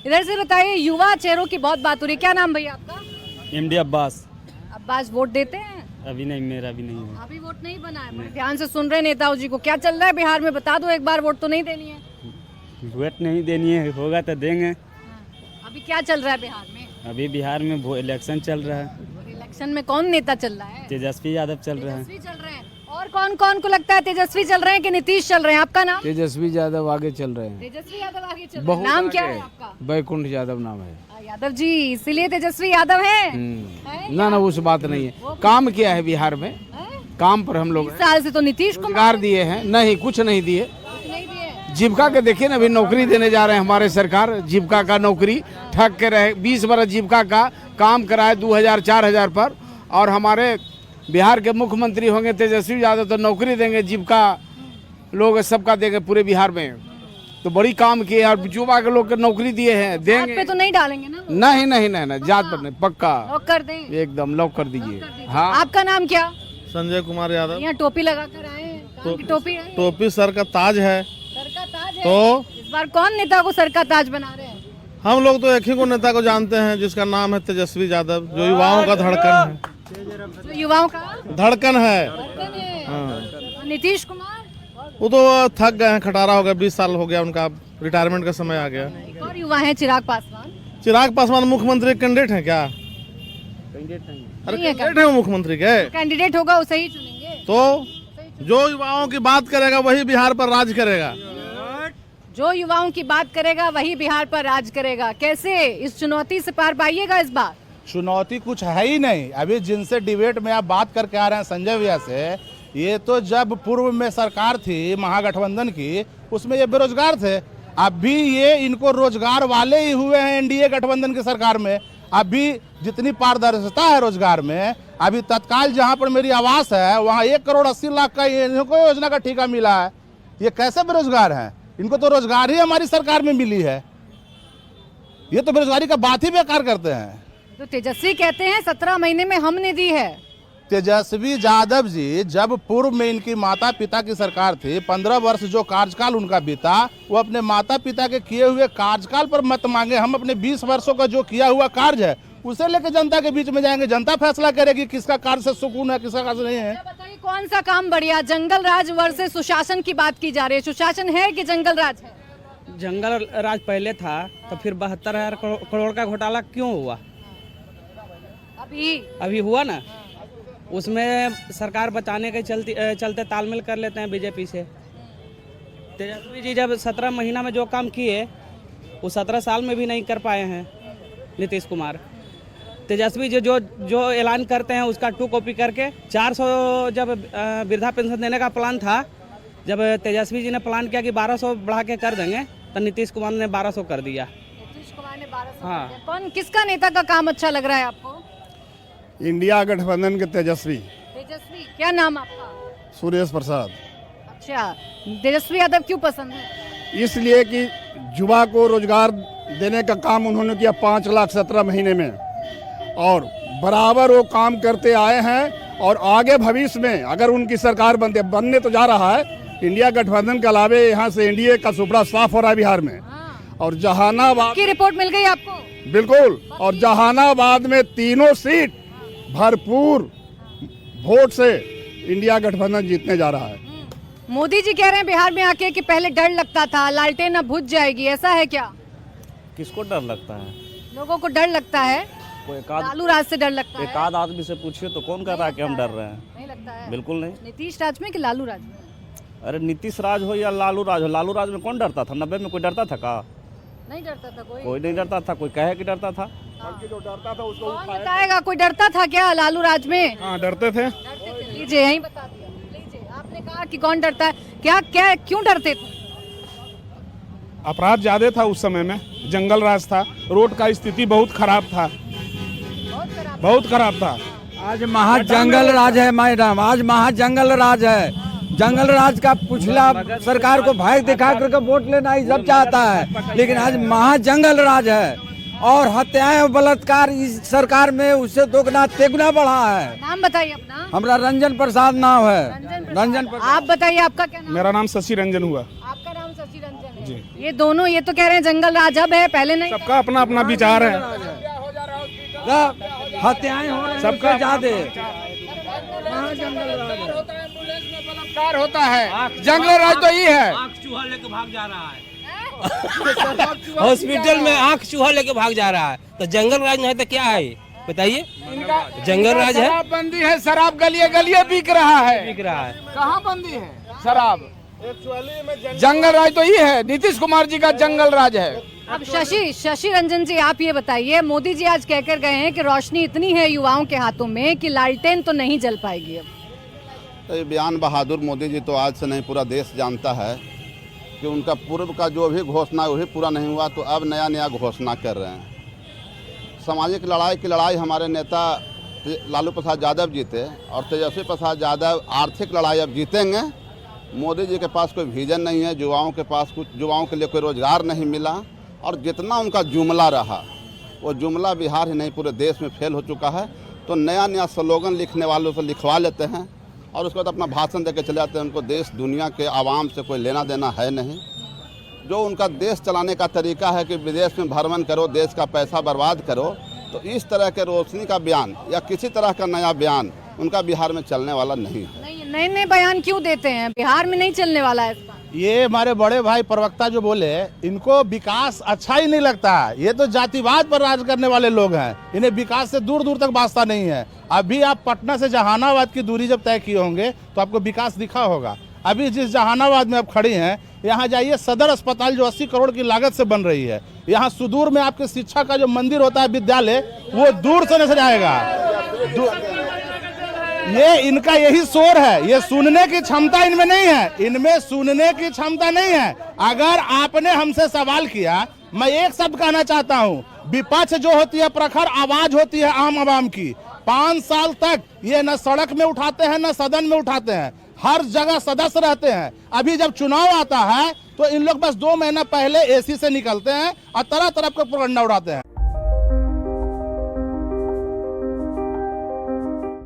इधर से बताइए, युवा चेहरों की बहुत बात हो रही है, क्या नाम भैया आपका? एमडी अब्बास। अब्बास, वोट देते हैं? अभी नहीं, मेरा भी नहीं है। अभी वोट नहीं बना है, बड़े ध्यान से सुन रहे हैं नेताओं जी को। क्या चल रहा है बिहार में, बता दो एक बार, वोट तो नहीं देनी है? वोट नहीं देनी है, होगा तो देंगे। अभी क्या चल रहा है बिहार में? अभी बिहार में इलेक्शन चल रहा है। इलेक्शन में कौन नेता चल रहा है? तेजस्वी यादव चल रहा है। तेजस्वी चल रहे हैं। और कौन कौन को लगता है तेजस्वी चल रहे हैं कि नीतीश चल रहे हैं? आपका नाम? तेजस्वी यादव आगे चल रहे हैं। तेजस्वी यादव आगे चल रहे हैं। नाम क्या है आपका? बैकुंठ यादव नाम है। यादव जी, इसीलिए तेजस्वी यादव है? ना ना, उस बात नहीं है। काम किया है बिहार में, काम पर हम लोग 20 साल से तो नीतीश कुमार रोजगार दिए हैं। नहीं, कुछ नहीं दिए। नहीं दिए। जीविका के देखिए ना, अभी नौकरी देने जा रहे हैं हमारे सरकार। जीविका का नौकरी ठग के रहे, 20 बरस जीविका का काम कराए 2000-4000 पर। और हमारे बिहार के मुख्यमंत्री होंगे तेजस्वी यादव, तो नौकरी देंगे, जीविका लोग सबका देंगे पूरे बिहार में। तो बड़ी काम किए और युवा के लोग को नौकरी दिए हैं, जात देंगे। पे तो नहीं डालेंगे ना? नहीं नहीं नहीं नहीं, जात पर नहीं, पक्का लॉक कर दें? एकदम लॉक कर दीजिए। हाँ, आपका नाम क्या? संजय कुमार यादव। यहाँ टोपी लगा कर आए हैं, कहाँ की टोपी है? टोपी सर का ताज है। सर का ताज है। तो इस बार कौन नेता को सर का ताज बना रहे हैं? हम लोग तो एक ही को नेता को जानते हैं, जिसका नाम है तेजस्वी यादव, जो युवाओं का धड़कन है। जो युवाओं का धड़कन है। धड़कन है। हाँ। नीतीश कुमार वो तो थक गए हैं, खटारा हो गया, 20 साल हो गया उनका, रिटायरमेंट का समय आ गया। एक और युवा है चिराग पासवान। चिराग पासवान मुख्यमंत्री कैंडिडेट हैं क्या? अरे नहीं है कैंडिडेट है वो मुख्यमंत्री के। कैंडिडेट होगा उसे ही चुनेंगे। तो जो युवाओं की बात करेगा वही बिहार पर राज करेगा। जो युवाओं की बात करेगा वही बिहार पर राज करेगा। कैसे इस चुनौती से पार पाइएगा इस बार? चुनौती कुछ है ही नहीं। अभी जिनसे डिबेट में आप बात करके आ रहे हैं संजय भैया से, ये तो जब पूर्व में सरकार थी महागठबंधन की, उसमें ये बेरोजगार थे। अभी ये इनको रोजगार वाले ही हुए हैं एनडीए गठबंधन की सरकार में। अभी जितनी पारदर्शिता है रोजगार में, अभी तत्काल जहां पर मेरी आवास है वहां 1,80,00,000 का इनको योजना का ठेका मिला है। ये कैसे बेरोजगार हैं? इनको तो रोजगार ही हमारी सरकार में मिली है। ये तो बेरोजगारी का बात ही बेकार करते हैं। तो तेजस्वी कहते हैं 17 महीने में हमने दी है। तेजस्वी यादव जी जब पूर्व में इनकी माता पिता की सरकार थी, 15 वर्ष जो कार्यकाल उनका बीता, वो अपने माता पिता के किए हुए कार्यकाल पर मत मांगे। हम अपने 20 वर्षों का जो किया हुआ कार्य है उसे लेकर जनता के बीच में जाएंगे। जनता फैसला करेगी किसका कार्य से सुकून है, किसका कार्य नहीं है। बताइए कौन सा काम बढ़िया? जंगल राज वर्सेस सुशासन की बात की जा रही है। सुशासन है कि जंगल राज है? जंगल राज पहले था, तो फिर 72,000 करोड़ का घोटाला क्यों हुआ? अभी हुआ ना। उसमें सरकार बचाने के चलते तालमेल कर लेते हैं बीजेपी से। तेजस्वी जी जब 17 महीना में जो काम किए वो 17 साल में भी नहीं कर पाए हैं नीतीश कुमार। तेजस्वी जी जो ऐलान करते हैं उसका 2 कॉपी करके 400 जब वृद्धा पेंशन देने का प्लान था, जब तेजस्वी जी ने प्लान किया कि 1200 बढ़ा के कर देंगे, तो नीतीश कुमार ने 1200 कर दिया। नीतीश कुमार ने 1200 हाँ। कर दिया। कौन किसका नेता का काम अच्छा लग रहा है आपको? इंडिया गठबंधन के तेजस्वी। तेजस्वी, क्या नाम आपका? सुरेश प्रसाद। अच्छा, तेजस्वी यादव क्यों पसंद है? इसलिए कि युवा को रोजगार देने का काम उन्होंने किया 5,17,000 महीने में, और बराबर वो काम करते आए हैं। और आगे भविष्य में अगर उनकी सरकार बनने तो जा रहा है, इंडिया गठबंधन के अलावे यहाँ से एनडीए का सुपड़ा साफ हो रहा है बिहार में। और जहानाबाद की रिपोर्ट मिल गई आपको? बिल्कुल। और जहानाबाद में 3 सीट भरपूर वोट से इंडिया गठबंधन जीतने जा रहा है। मोदी जी कह रहे हैं बिहार में आके कि पहले डर लगता था, लालटेन अब बुझ जाएगी, ऐसा है क्या? किसको डर लगता है? लोगों को डर लगता है। कोई लालू राज से डर लगता है। एक आध आदमी से पूछिए तो कौन कह रहा है कि हम डर रहे हैं? नहीं लगता है। बिल्कुल नहीं। नीतीश राज में कि लालू राज में? अरे नीतीश राज हो या लालू राज हो, लालू राज में कौन डरता था? 90 में कोई डरता था का? नहीं डरता था कोई नहीं डरता था। कोई कहे कि डरता था? जो डरता था उसको कौन बताएगा? कोई डरता था क्या लालू राज में? हाँ, डरते थे। लीजिए, यही बता दिया। लीजिए, आपने कहा कि कौन डरता है, क्या क्या क्यों डरते थे? अपराध ज्यादा था उस समय में, जंगल राज था, रोड का स्थिति बहुत खराब था, बहुत खराब था। आज महाजंगल राज है मैडम, आज महाजंगल राज है। जंगल राज का पिछला सरकार को भय दिखा करके वोट लेना ही सब चाहता है, लेकिन आज महाजंगल राज है। और हत्याएं और बलात्कार इस सरकार में उससे दोगुना तेगुना बढ़ा है। नाम बताइए अपना। हमारा रंजन प्रसाद नाम है। रंजन प्रसाद। आप बताइए आपका क्या नाम? मेरा नाम शशि रंजन हुआ। आपका नाम शशि रंजन है। जी। ये दोनों ये तो कह रहे हैं जंगल राज अब है, पहले नहीं। सबका अपना अपना विचार है, हत्याएं हो रही सबका ज्यादा बलात्कार होता है, जंगल राज तो ये है। आंख चूहा लेके भाग जा रहा है हॉस्पिटल में आंख चूहा लेके भाग जा रहा है, तो जंगल राज नहीं तो क्या है बताइए? जंगल राज है, शराब बंदी है, शराब गलिए गलिए बिक रहा है। बिक रहा है। कहाँ बंदी है शराब? जंगल राज तो ये है, नीतीश कुमार जी का जंगल राज है। अब शशि रंजन जी, आप ये बताइए, मोदी जी आज कहकर गए हैं कि रोशनी इतनी है युवाओं के हाथों में कि लालटेन तो नहीं जल पाएगी अब। तो ये बयान बहादुर मोदी जी तो आज से नहीं पूरा देश जानता है कि उनका पूर्व का जो भी घोषणा वही पूरा नहीं हुआ, तो अब नया नया घोषणा कर रहे हैं। सामाजिक लड़ाई की लड़ाई हमारे नेता लालू प्रसाद यादव जीते और तेजस्वी प्रसाद यादव आर्थिक लड़ाई अब जीतेंगे। मोदी जी के पास कोई विजन नहीं है, युवाओं के पास कुछ, युवाओं के लिए कोई रोजगार नहीं मिला, और जितना उनका जुमला रहा वो जुमला बिहार ही नहीं पूरे देश में फेल हो चुका है। तो नया नया स्लोगन लिखने वालों से लिखवा लेते हैं और उसके बाद अपना भाषण देके चले जाते हैं। उनको देश दुनिया के आवाम से कोई लेना देना है नहीं। जो उनका देश चलाने का तरीका है कि विदेश में भ्रमण करो, देश का पैसा बर्बाद करो, तो इस तरह के रोशनी का बयान या किसी तरह का नया बयान उनका बिहार में चलने वाला नहीं है। नए नए बयान क्यों देते हैं? बिहार में नहीं चलने वाला है। ये हमारे बड़े भाई प्रवक्ता जो बोले, इनको विकास अच्छा ही नहीं लगता। ये तो जातिवाद पर राज करने वाले लोग हैं, इन्हें विकास से दूर दूर तक वास्ता नहीं है। अभी आप पटना से जहानाबाद की दूरी जब तय किए होंगे तो आपको विकास दिखा होगा। अभी जिस जहानाबाद में आप खड़ी हैं, यहाँ जाइए, सदर अस्पताल जो 80 करोड़ की लागत से बन रही है, यहाँ सुदूर में आपके शिक्षा का जो मंदिर होता है, विद्यालय, वो दूर से नजर आएगा। ये इनका यही शोर है, ये सुनने की क्षमता इनमें नहीं है, इनमें सुनने की क्षमता नहीं है। अगर आपने हमसे सवाल किया, मैं एक शब्द कहना चाहता हूँ, विपक्ष जो होती है प्रखर आवाज होती है आम आवाम की। 5 साल तक ये न सड़क में उठाते हैं न सदन में उठाते हैं, हर जगह सदस्य रहते हैं। अभी जब चुनाव आता है तो इन लोग बस 2 महीना पहले एसी से निकलते हैं और तरह तरह का प्रोपगेंडा उड़ाते हैं।